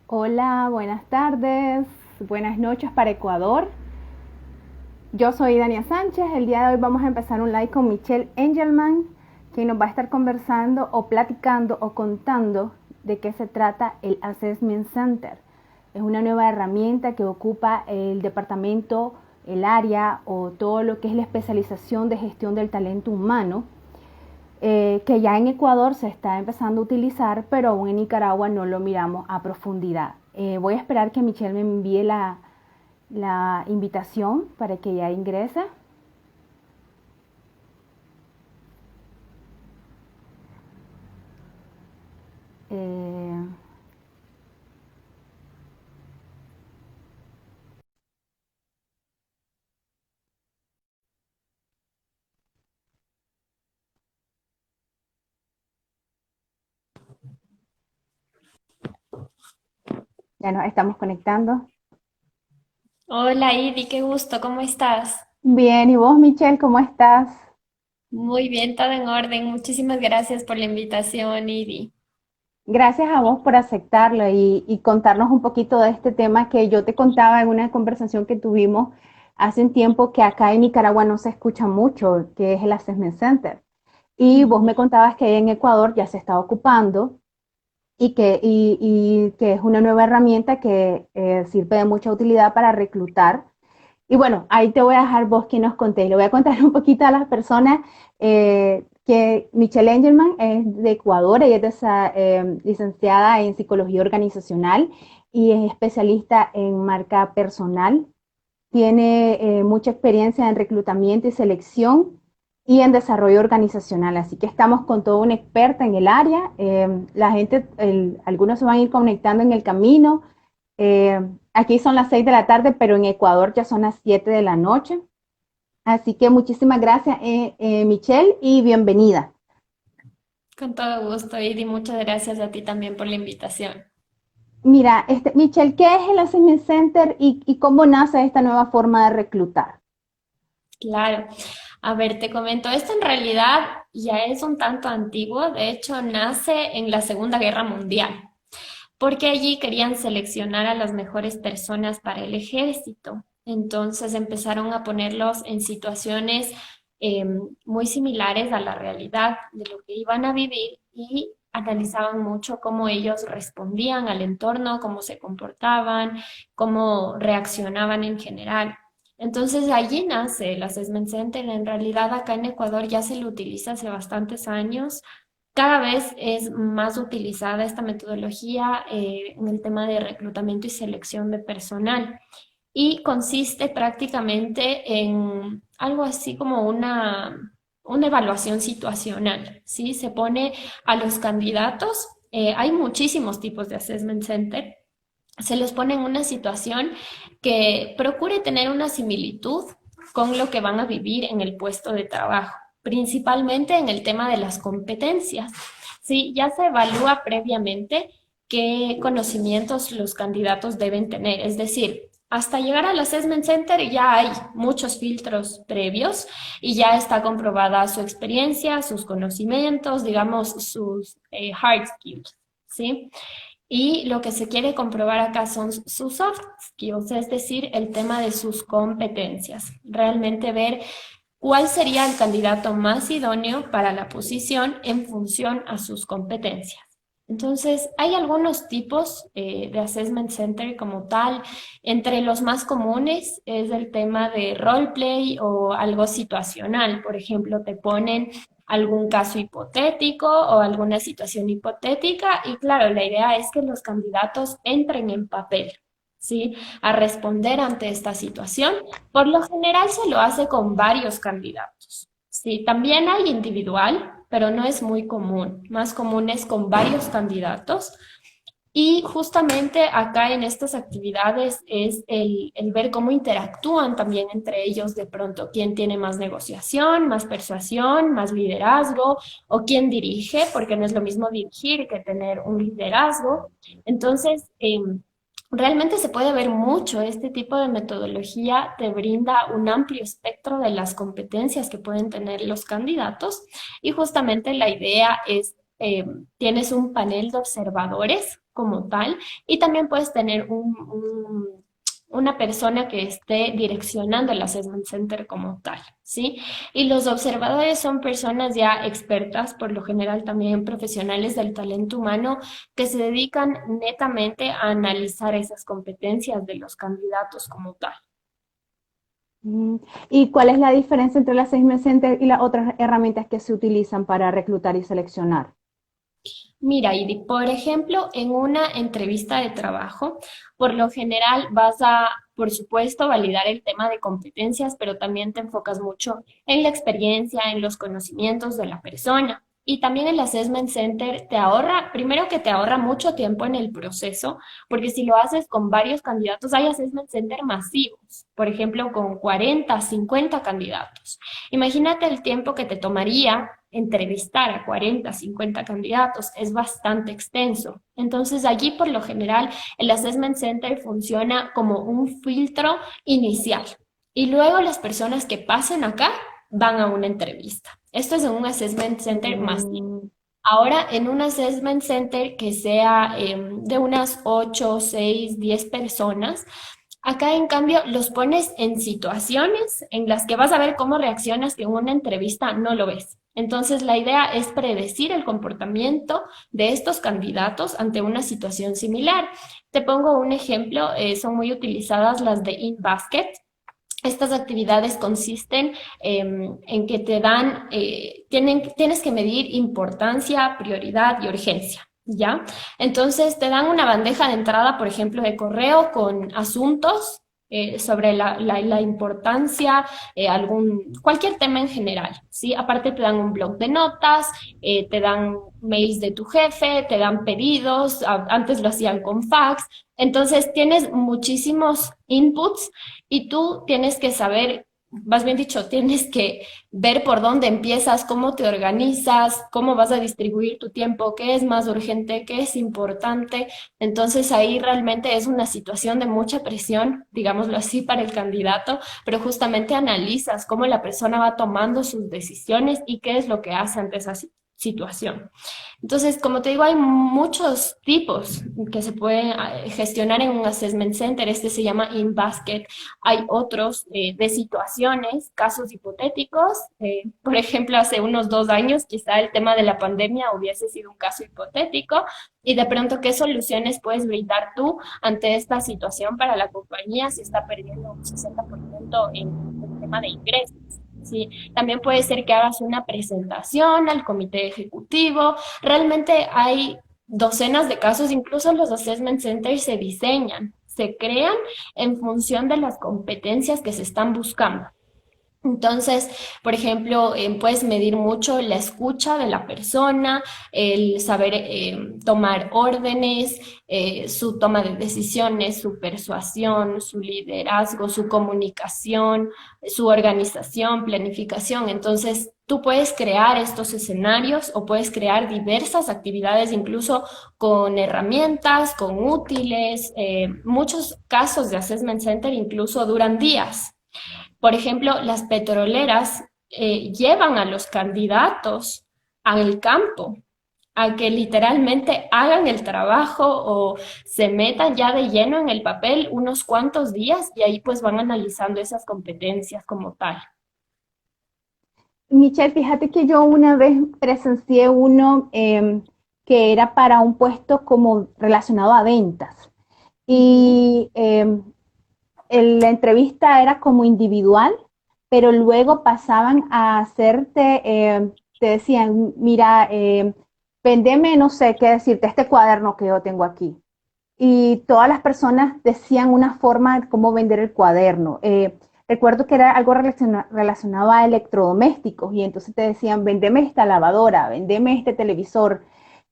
Hola, buenas tardes, buenas noches para Ecuador. Yo soy Dania Sánchez. El día de hoy vamos a empezar un live con Michelle Engelman, quien nos va a estar conversando o platicando o contando de qué se trata el Assessment Center. Es una nueva herramienta que ocupa el departamento, el área o todo lo que es la especialización de gestión del talento humano, que ya en Ecuador se está empezando a utilizar, pero aún en Nicaragua no lo miramos a profundidad. Voy a esperar que Michelle me envíe la invitación para que ella ingrese. Eh, ya nos estamos conectando. Hola Ivy, qué gusto, ¿cómo estás? Bien, ¿y vos, Michelle, cómo estás? Muy bien, todo en orden. Muchísimas gracias por la invitación, Ivy. Gracias a vos por aceptarlo y contarnos un poquito de este tema que yo te contaba en una conversación que tuvimos hace un tiempo, que acá en Nicaragua no se escucha mucho, que es el Assessment Center. Y vos me Ujú. contabas que en Ecuador ya se está ocupando y que es una nueva herramienta que sirve de mucha utilidad para reclutar. Y bueno, ahí te voy a dejar vos que nos contés. Le voy a contar un poquito a las personas que Michelle Engelman es de Ecuador. Ella es licenciada en psicología organizacional y es especialista en marca personal. Tiene mucha experiencia en reclutamiento y selección y en desarrollo organizacional. Así que estamos con toda una experta en el área. La gente, algunos se van a ir conectando en el camino. Aquí son las 6 de la tarde, pero en Ecuador ya son las 7 de la noche. Así que muchísimas gracias, Michelle, y bienvenida. Con todo gusto, Ivy. Muchas gracias a ti también por la invitación. Mira, Michelle, ¿qué es el Assessment Center y cómo nace esta nueva forma de reclutar? Claro. A ver, te comento, esto en realidad ya es un tanto antiguo. De hecho, nace en la Segunda Guerra Mundial, porque allí querían seleccionar a las mejores personas para el ejército. Entonces empezaron a ponerlos en situaciones eh, muy similares a la realidad de lo que iban a vivir y analizaban mucho cómo ellos respondían al entorno, cómo se comportaban, cómo reaccionaban en general. Entonces allí nace el Assessment Center. En realidad acá en Ecuador ya se lo utiliza hace bastantes años. Cada vez es más utilizada esta metodología en el tema de reclutamiento y selección de personal y consiste prácticamente en algo así como una evaluación situacional, ¿sí? Se pone a los candidatos, hay muchísimos tipos de assessment center, se les pone en una situación que procure tener una similitud con lo que van a vivir en el puesto de trabajo, principalmente en el tema de las competencias. Sí, ya se evalúa previamente qué conocimientos los candidatos deben tener, es decir, hasta llegar al Assessment Center ya hay muchos filtros previos y ya está comprobada su experiencia, sus conocimientos, digamos, sus hard skills, ¿sí? Y lo que se quiere comprobar acá son sus soft skills, es decir, el tema de sus competencias. Realmente ver cuál sería el candidato más idóneo para la posición en función a sus competencias. Entonces, hay algunos tipos de assessment center como tal. Entre los más comunes es el tema de roleplay o algo situacional. Por ejemplo, te ponen algún caso hipotético o alguna situación hipotética y claro, la idea es que los candidatos entren en papel, ¿sí? A responder ante esta situación. Por lo general se lo hace con varios candidatos. Sí, también hay individual, pero no es muy común. Más común es con varios candidatos. Y justamente acá en estas actividades es el ver cómo interactúan también entre ellos de pronto, quién tiene más negociación, más persuasión, más liderazgo, o quién dirige, porque no es lo mismo dirigir que tener un liderazgo. Entonces, realmente se puede ver mucho. Este tipo de metodología te brinda un amplio espectro de las competencias que pueden tener los candidatos y justamente la idea es tienes un panel de observadores como tal y también puedes tener una persona que esté direccionando el assessment center como tal, ¿sí? Y los observadores son personas ya expertas, por lo general también profesionales del talento humano, que se dedican netamente a analizar esas competencias de los candidatos como tal. Mm. ¿Y cuál es la diferencia entre el Assessment Center y las otras herramientas que se utilizan para reclutar y seleccionar? Mira, Iri, por ejemplo, en una entrevista de trabajo, por lo general vas a, por supuesto, validar el tema de competencias, pero también te enfocas mucho en la experiencia, en los conocimientos de la persona. Y también el Assessment Center te ahorra, primero que te ahorra mucho tiempo en el proceso, porque si lo haces con varios candidatos, hay Assessment Center masivos, por ejemplo, con 40, 50 candidatos. Imagínate el tiempo que te tomaría entrevistar a 40, 50 candidatos, es bastante extenso. Entonces, allí por lo general el Assessment Center funciona como un filtro inicial y luego las personas que pasen acá van a una entrevista. Esto es en un Assessment Center masivo. Mm. Ahora, en un assessment center que sea de unas 8, 6, 10 personas, acá en cambio los pones en situaciones en las que vas a ver cómo reaccionas que en una entrevista no lo ves. Entonces, la idea es predecir el comportamiento de estos candidatos ante una situación similar. Te pongo un ejemplo, son muy utilizadas las de InBasket. Estas actividades consisten en que te dan, tienes que medir importancia, prioridad y urgencia, ¿ya? Entonces te dan una bandeja de entrada, por ejemplo, de correo con asuntos sobre la importancia, cualquier tema en general, ¿sí? Aparte te dan un blog de notas, te dan mails de tu jefe, te dan pedidos, antes lo hacían con fax, entonces tienes muchísimos inputs y tú tienes que saber, más bien dicho, tienes que ver por dónde empiezas, cómo te organizas, cómo vas a distribuir tu tiempo, qué es más urgente, qué es importante. Entonces ahí realmente es una situación de mucha presión, digámoslo así, para el candidato, pero justamente analizas cómo la persona va tomando sus decisiones y qué es lo que hace ante esa situación. Entonces, como te digo, hay muchos tipos que se pueden gestionar en un assessment center. Este se llama InBasket. Hay otros de situaciones, casos hipotéticos. Por ejemplo, hace unos 2 años, quizá el tema de la pandemia hubiese sido un caso hipotético. Y de pronto, ¿qué soluciones puedes brindar tú ante esta situación para la compañía si está perdiendo un 60% en el tema de ingresos? Sí, también puede ser que hagas una presentación al comité ejecutivo. Realmente hay docenas de casos, incluso los assessment centers se diseñan, se crean en función de las competencias que se están buscando. Entonces, por ejemplo, puedes medir mucho la escucha de la persona, el saber tomar órdenes, su toma de decisiones, su persuasión, su liderazgo, su comunicación, su organización, planificación. Entonces, tú puedes crear estos escenarios o puedes crear diversas actividades, incluso con herramientas, con útiles. Muchos casos de Assessment Center incluso duran días. Por ejemplo, las petroleras llevan a los candidatos al campo, a que literalmente hagan el trabajo o se metan ya de lleno en el papel unos cuantos días y ahí pues van analizando esas competencias como tal. Michelle, fíjate que yo una vez presencié uno que era para un puesto como relacionado a ventas. Ujú. Y la entrevista era como individual, pero luego pasaban a hacerte, te decían, mira, vendeme, no sé qué decirte, este cuaderno que yo tengo aquí. Y todas las personas decían una forma de cómo vender el cuaderno. Recuerdo que era algo relacionado a electrodomésticos y entonces te decían, vendeme esta lavadora, vendeme este televisor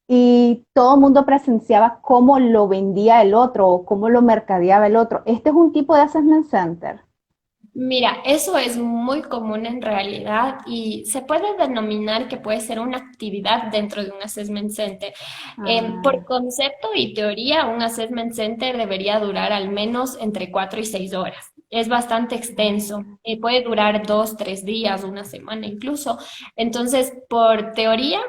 y todo el mundo presenciaba cómo lo vendía el otro o cómo lo mercadeaba el otro. Este es un tipo de assessment center. Mira, eso es muy común en realidad y se puede denominar que puede ser una actividad dentro de un assessment center. Por Ah, concepto y teoría, un assessment center debería durar al menos entre 4 y 6 horas. Es bastante extenso, puede durar 2, 3 días, una semana incluso. Entonces, por teoría,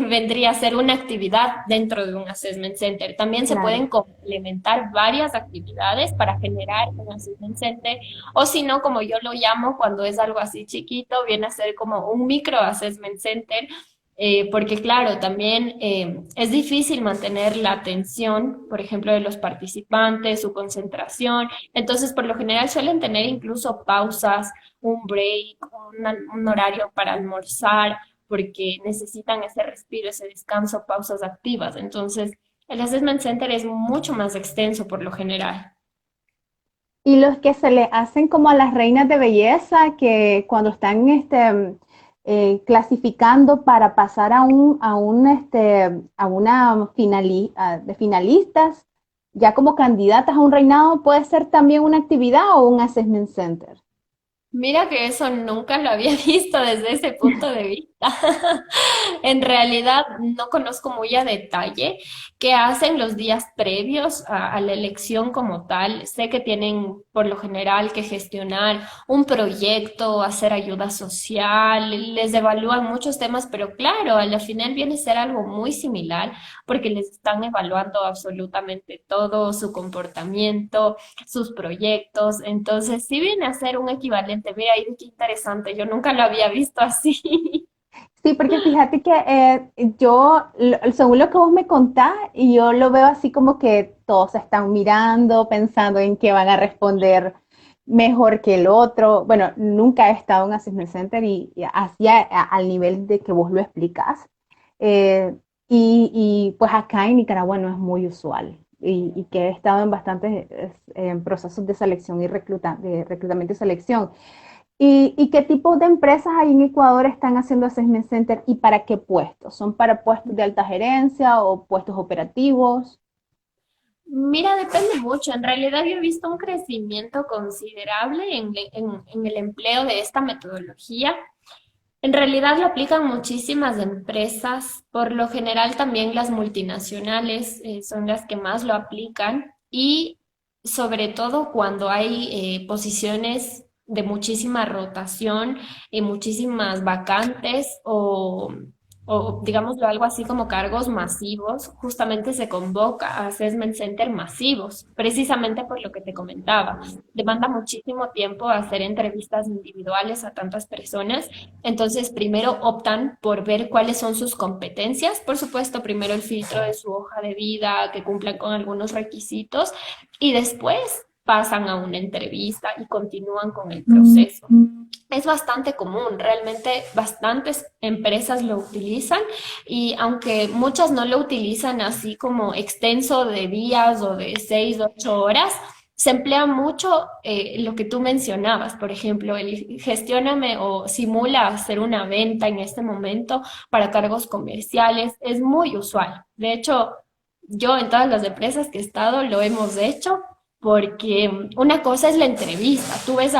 vendría a ser una actividad dentro de un assessment center. También se Claro. pueden complementar varias actividades para generar un assessment center, o si no, como yo lo llamo, cuando es algo así chiquito, viene a ser como un micro assessment center, porque claro, también es difícil mantener la atención, por ejemplo, de los participantes, su concentración. Entonces, por lo general suelen tener incluso pausas, un break, un horario para almorzar porque necesitan ese respiro, ese descanso, pausas activas. Entonces, el Assessment Center es mucho más extenso por lo general. Y los que se le hacen como a las reinas de belleza, que cuando están clasificando para pasar a una de finalistas, ya como candidatas a un reinado, puede ser también una actividad o un assessment center. Mira que eso nunca lo había visto desde ese punto de vista. En realidad no conozco muy a detalle qué hacen los días previos a la elección como tal. Sé que tienen por lo general que gestionar un proyecto, hacer ayuda social, les evalúan muchos temas, pero claro, a la final viene a ser algo muy similar porque les están evaluando absolutamente todo, su comportamiento, sus proyectos. Entonces, sí viene a ser un equivalente. Mira, y qué interesante, yo nunca lo había visto así. Sí, porque fíjate que según lo que vos me contás, y yo lo veo así como que todos se están mirando, pensando en qué van a responder mejor que el otro. Bueno, nunca he estado en Assessment Center y así al nivel de que vos lo explicás. Eh, y pues acá en Nicaragua no es muy usual. Y que he estado en bastantes procesos de selección y de reclutamiento y selección. ¿Y qué tipo de empresas ahí en Ecuador están haciendo assessment center y para qué puestos? ¿Son para puestos de alta gerencia o puestos operativos? Mira, depende mucho. En realidad yo he visto un crecimiento considerable en el empleo de esta metodología. En realidad lo aplican muchísimas empresas, por lo general también las multinacionales son las que más lo aplican y sobre todo cuando hay posiciones de muchísima rotación y muchísimas vacantes o digámoslo algo así como cargos masivos, justamente se convoca a assessment center masivos, precisamente por lo que te comentaba. Demanda muchísimo tiempo hacer entrevistas individuales a tantas personas, entonces, primero optan por ver cuáles son sus competencias. Por supuesto, primero el filtro de su hoja de vida, que cumplan con algunos requisitos, y después pasan a una entrevista y continúan con el proceso. Es bastante común, realmente bastantes empresas lo utilizan y aunque muchas no lo utilizan así como extenso de días o de 6, 8 horas, se emplea mucho lo que tú mencionabas, por ejemplo, el gestióname o simula hacer una venta en este momento para cargos comerciales, es muy usual. De hecho, yo en todas las empresas que he estado lo hemos hecho porque una cosa es la entrevista, tú ves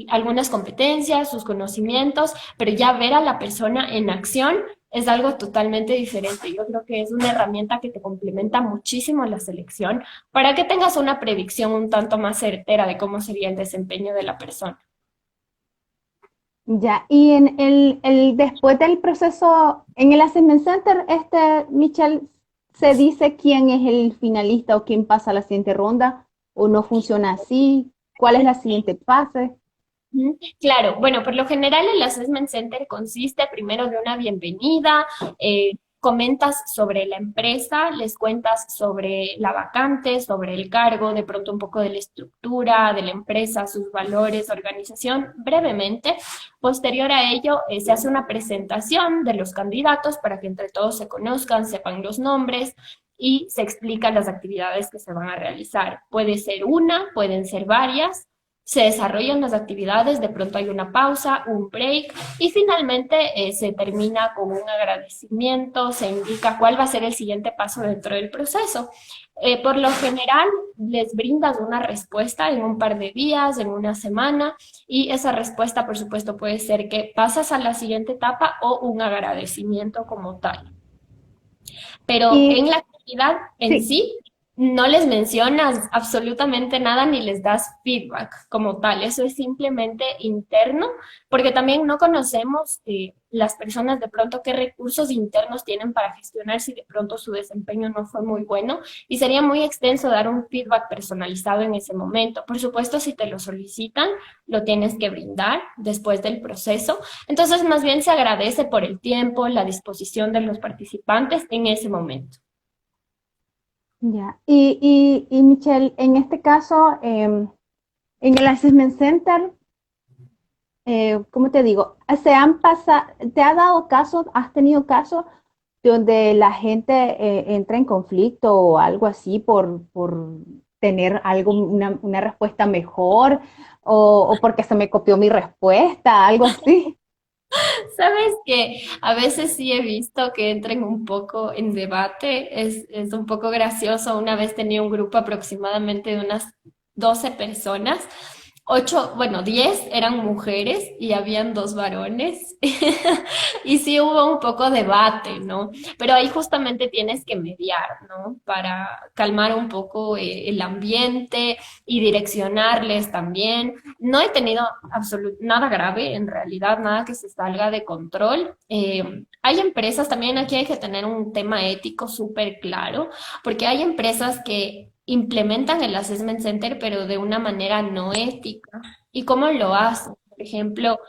algunas competencias, sus conocimientos, pero ya ver a la persona en acción es algo totalmente diferente. Yo creo que es una herramienta que te complementa muchísimo la selección para que tengas una predicción un tanto más certera de cómo sería el desempeño de la persona. Ya, y en después del proceso, en el Assessment Center, Michelle, ¿se dice quién es el finalista o quién pasa a la siguiente ronda? ¿O no funciona así? ¿Cuál es la siguiente fase? Ujú. Claro, bueno, por lo general el Assessment Center consiste primero de una bienvenida, comentas sobre la empresa, les cuentas sobre la vacante, sobre el cargo, de pronto un poco de la estructura de la empresa, sus valores, organización, brevemente. Posterior a ello, se hace una presentación de los candidatos para que entre todos se conozcan, sepan los nombres y se explican las actividades que se van a realizar. Puede ser una, pueden ser varias, se desarrollan las actividades, de pronto hay una pausa, un break y finalmente se termina con un agradecimiento, se indica cuál va a ser el siguiente paso dentro del proceso. Por lo general, les brindas una respuesta en un par de días, en una semana, y esa respuesta, por supuesto, puede ser que pasas a la siguiente etapa o un agradecimiento como tal. Pero en Y la actividad en sí, sí, no les mencionas absolutamente nada ni les das feedback como tal. Eso es simplemente interno, porque también no conocemos las personas de pronto qué recursos internos tienen para gestionar si de pronto su desempeño no fue muy bueno. Y sería muy extenso dar un feedback personalizado en ese momento. Por supuesto, si te lo solicitan, lo tienes que brindar después del proceso. Entonces, más bien se agradece por el tiempo, la disposición de los participantes en ese momento. Ya. Y Michelle, en este caso, en el Assessment Center, ¿cómo te digo? ¿Te ha dado caso, has tenido casos donde la gente entra en conflicto o algo así por tener algo, una respuesta mejor o porque se me copió mi respuesta, algo así? Sabes que a veces sí he visto que entren un poco en debate, es un poco gracioso. Una vez tenía un grupo aproximadamente de unas 12 personas, 8, bueno, 10 eran mujeres y habían 2 varones. Y sí hubo un poco debate, ¿no? Pero ahí justamente tienes que mediar, ¿no? Para calmar un poco el ambiente y direccionarles también. No he tenido nada grave, en realidad, nada que se salga de control. Hay empresas, también aquí hay que tener un tema ético súper claro, porque hay empresas que implementan el Assessment Center, pero de una manera no ética. ¿Y cómo lo hacen? Por ejemplo,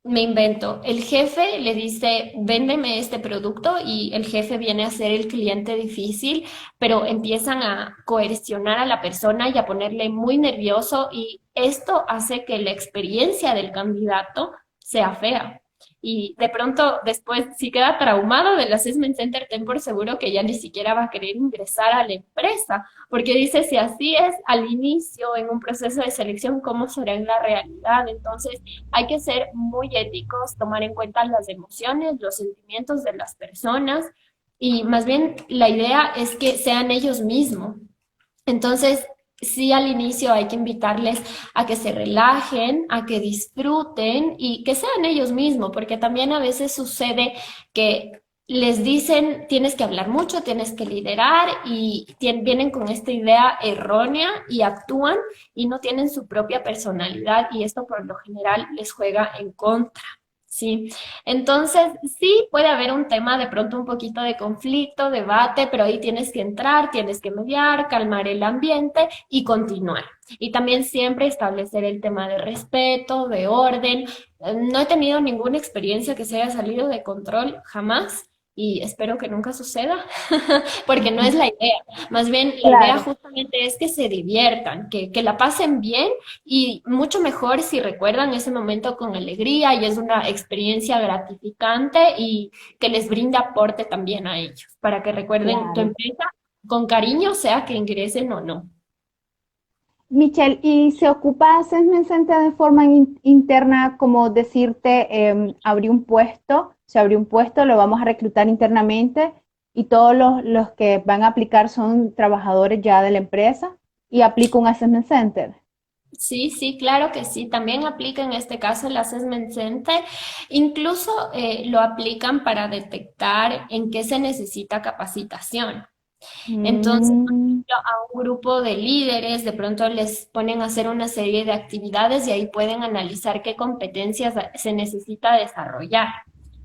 me invento, el jefe le dice, véndeme este producto y el jefe viene a ser el cliente difícil, pero empiezan a coercionar a la persona y a ponerle muy nervioso y esto hace que la experiencia del candidato sea fea. Y de pronto después, si queda traumado del Assessment Center, ten por seguro que ya ni siquiera va a querer ingresar a la empresa, porque dice, si así es al inicio en un proceso de selección, ¿cómo será en la realidad? Entonces, hay que ser muy éticos, tomar en cuenta las emociones, los sentimientos de las personas y más bien la idea es que sean ellos mismos. Entonces, sí al inicio hay que invitarles a que se relajen, a que disfruten y que sean ellos mismos, porque también a veces sucede que les dicen tienes que hablar mucho, tienes que liderar y vienen con esta idea errónea y actúan y no tienen su propia personalidad y esto por lo general les juega en contra. Sí, entonces sí puede haber un tema de pronto un poquito de conflicto, debate, pero ahí tienes que entrar, tienes que mediar, calmar el ambiente y continuar. Y también siempre establecer el tema de respeto, de orden. No he tenido ninguna experiencia que se haya salido de control jamás y espero que nunca suceda, porque no es la idea. Más bien la idea Claro. justamente es que se diviertan, que la pasen bien y mucho mejor si recuerdan ese momento con alegría y es una experiencia gratificante y que les brinda aporte también a ellos, para que recuerden tu Claro. empresa con cariño, sea que ingresen o no. Michelle, ¿y se ocupa Assessment Center de forma interna, como decirte, abrí un puesto, se abrió un puesto, lo vamos a reclutar internamente y todos los que van a aplicar son trabajadores ya de la empresa y aplico un Assessment Center? Sí, sí, claro que sí. También aplica en este caso el Assessment Center. Incluso lo aplican para detectar en qué se necesita capacitación. Entonces, por Mm, ejemplo, a un grupo de líderes de pronto les ponen a hacer una serie de actividades y ahí pueden analizar qué competencias se necesita desarrollar.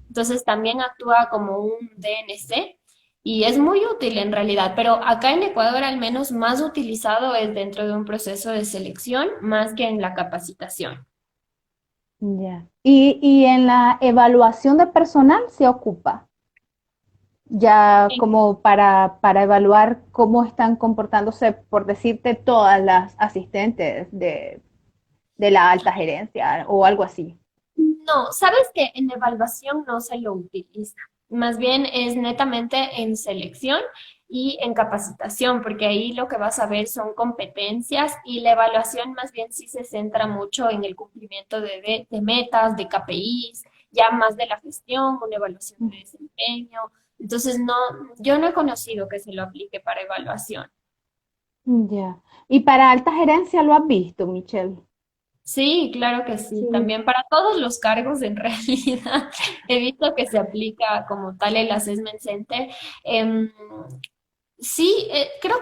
Entonces, también actúa como un DNC y es muy útil en realidad, pero acá en Ecuador al menos más utilizado es dentro de un proceso de selección más que en la capacitación. ya. Y en la evaluación de personal se ocupa, ya como para evaluar cómo están comportándose, por decirte, todas las asistentes de la alta gerencia o algo así. No, sabes que en evaluación no se lo utiliza. Más bien es netamente en selección y en capacitación, porque ahí lo que vas a ver son competencias y la evaluación más bien sí se centra mucho en el cumplimiento de metas, de KPIs, ya más de la gestión, una evaluación de desempeño. Entonces, no, yo no he conocido que se lo aplique para evaluación. Ya. ¿Y para alta gerencia lo has visto, Michelle? Sí, claro que sí. Sí. También para todos los cargos, en realidad, he visto que se aplica como tal el Assessment Center. Em, sí, creo.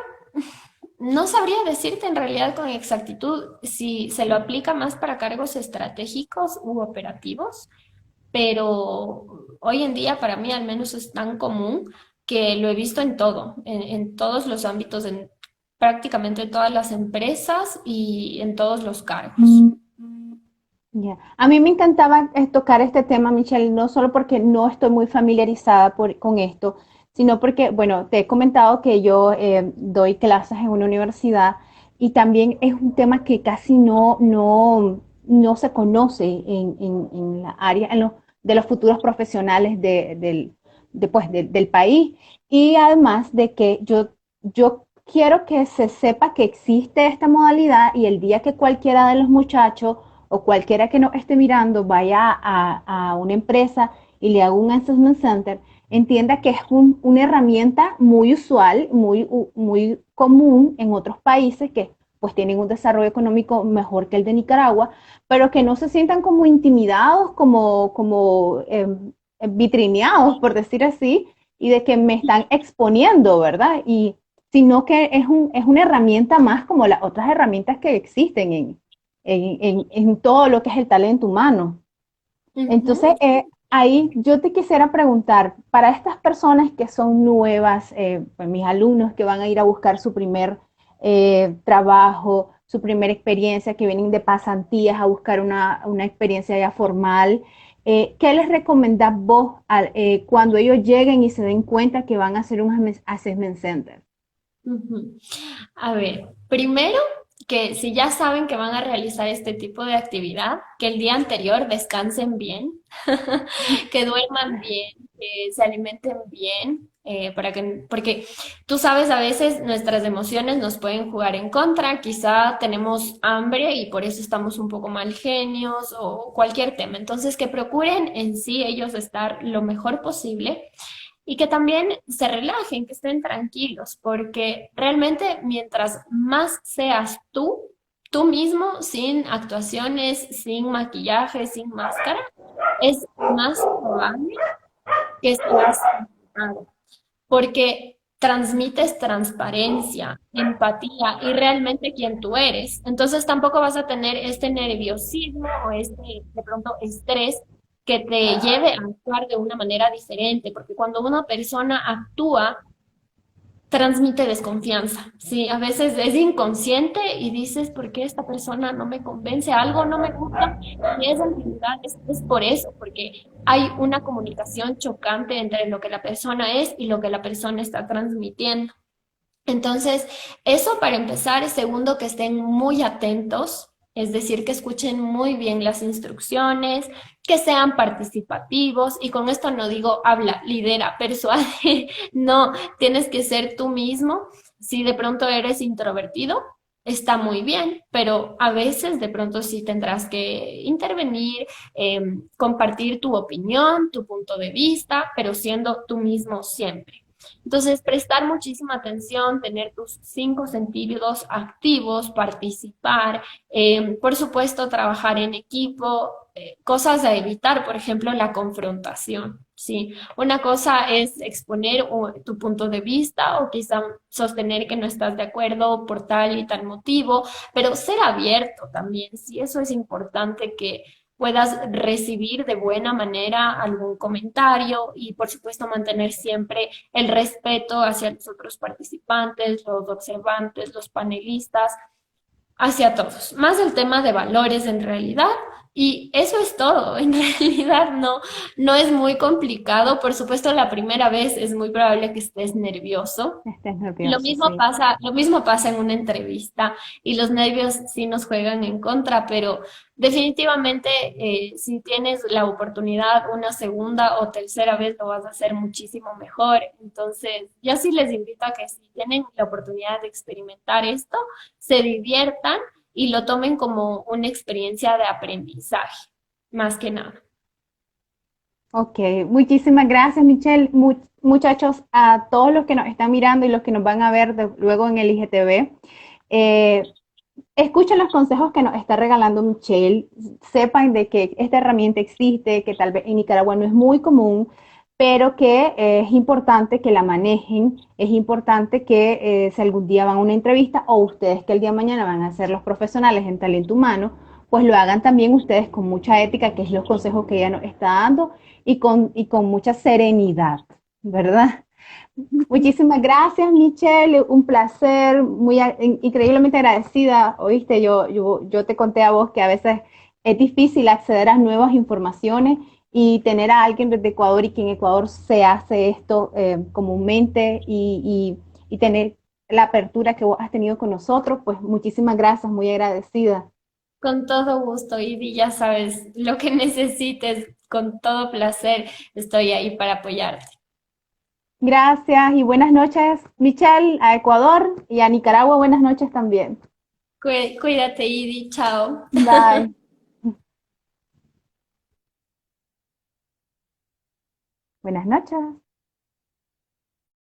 No sabría decirte en realidad con exactitud si se lo aplica más para cargos estratégicos u operativos, pero hoy en día para mí al menos es tan común que lo he visto en todo, en todos los ámbitos, en prácticamente todas las empresas y en todos los cargos. Ya. A mí me encantaba tocar este tema, Michelle, no solo porque no estoy muy familiarizada con esto, sino porque, bueno, te he comentado que yo doy clases en una universidad y también es un tema que casi no se conoce en la área de los futuros profesionales del país. Y además de que yo quiero que se sepa que existe esta modalidad y el día que cualquiera de los muchachos o cualquiera que nos esté mirando vaya a una empresa y le haga un assessment center, entienda que es una herramienta muy usual, muy común en otros países que pues tienen un desarrollo económico mejor que el de Nicaragua, pero que no se sientan como intimidados, vitrineados, por decir así, y de que me están exponiendo, ¿verdad? Y sino que es una herramienta más como las otras herramientas que existen en todo lo que es el talento humano. Ujú. Entonces, ahí yo te quisiera preguntar, para estas personas que son nuevas, pues mis alumnos que van a ir a buscar su primer trabajo, su primera experiencia, que vienen de pasantías a buscar una experiencia ya formal, ¿qué les recomendás vos cuando ellos lleguen y se den cuenta que van a hacer un assessment center? Ujú. A ver, primero que si ya saben que van a realizar este tipo de actividad, que el día anterior descansen bien, que duerman bien, que se alimenten bien, porque tú sabes, a veces nuestras emociones nos pueden jugar en contra, quizá tenemos hambre y por eso estamos un poco mal genios o cualquier tema. Entonces, que procuren en sí ellos estar lo mejor posible y que también se relajen, que estén tranquilos, porque realmente mientras más seas tú mismo, sin actuaciones, sin maquillaje, sin máscara, es más probable que seas aceptado, porque transmites transparencia, empatía y realmente quién tú eres. Entonces tampoco vas a tener este nerviosismo o este de pronto estrés que te lleve a actuar de una manera diferente, porque cuando una persona actúa transmite desconfianza. Sí, a veces es inconsciente y dices, ¿por qué esta persona no me convence? Algo no me gusta. Y es en realidad, es por eso, porque hay una comunicación chocante entre lo que la persona es y lo que la persona está transmitiendo. Entonces, eso para empezar. Segundo, que estén muy atentos, es decir, que escuchen muy bien las instrucciones, que sean participativos, y con esto no digo habla, lidera, persuade, no, tienes que ser tú mismo. Si de pronto eres introvertido, está muy bien, pero a veces de pronto sí tendrás que intervenir, compartir tu opinión, tu punto de vista, pero siendo tú mismo siempre. Entonces, prestar muchísima atención, tener tus cinco sentidos activos, participar, por supuesto, trabajar en equipo, cosas a evitar, por ejemplo, la confrontación. Sí, una cosa es exponer tu punto de vista o quizá sostener que no estás de acuerdo por tal y tal motivo, pero ser abierto también, sí, eso es importante, que puedas recibir de buena manera algún comentario y por supuesto mantener siempre el respeto hacia los otros participantes, los observantes, los panelistas, hacia todos. Más el tema de valores en realidad. Y eso es todo. En realidad no es muy complicado. Por supuesto, la primera vez es muy probable que estés nervioso. Estés nervioso, sí. Lo mismo pasa en una entrevista y los nervios sí nos juegan en contra, pero definitivamente si tienes la oportunidad una segunda o tercera vez lo vas a hacer muchísimo mejor. Entonces, yo sí les invito a que si tienen la oportunidad de experimentar esto, se diviertan y lo tomen como una experiencia de aprendizaje, más que nada. Ok, muchísimas gracias, Michelle. Muchachos, a todos los que nos están mirando y los que nos van a ver luego en el IGTV, escuchen los consejos que nos está regalando Michelle. Sepan de que esta herramienta existe, que tal vez en Nicaragua no es muy común, pero que es importante que la manejen, es importante que si algún día van a una entrevista o ustedes que el día de mañana van a ser los profesionales en talento humano, pues lo hagan también ustedes con mucha ética, que es los consejos que ella nos está dando, y con mucha serenidad, ¿verdad? Muchísimas gracias, Michelle. Un placer, increíblemente agradecida. Oíste, yo te conté a vos que a veces es difícil acceder a nuevas informaciones y tener a alguien desde Ecuador y que en Ecuador se hace esto comúnmente y tener la apertura que vos has tenido con nosotros, pues muchísimas gracias, muy agradecida. Con todo gusto, Ivy, ya sabes, lo que necesites, con todo placer, estoy ahí para apoyarte. Gracias y buenas noches, Michelle, a Ecuador y a Nicaragua, buenas noches también. Cuídate, Ivy, chao. Bye. Buenas noches.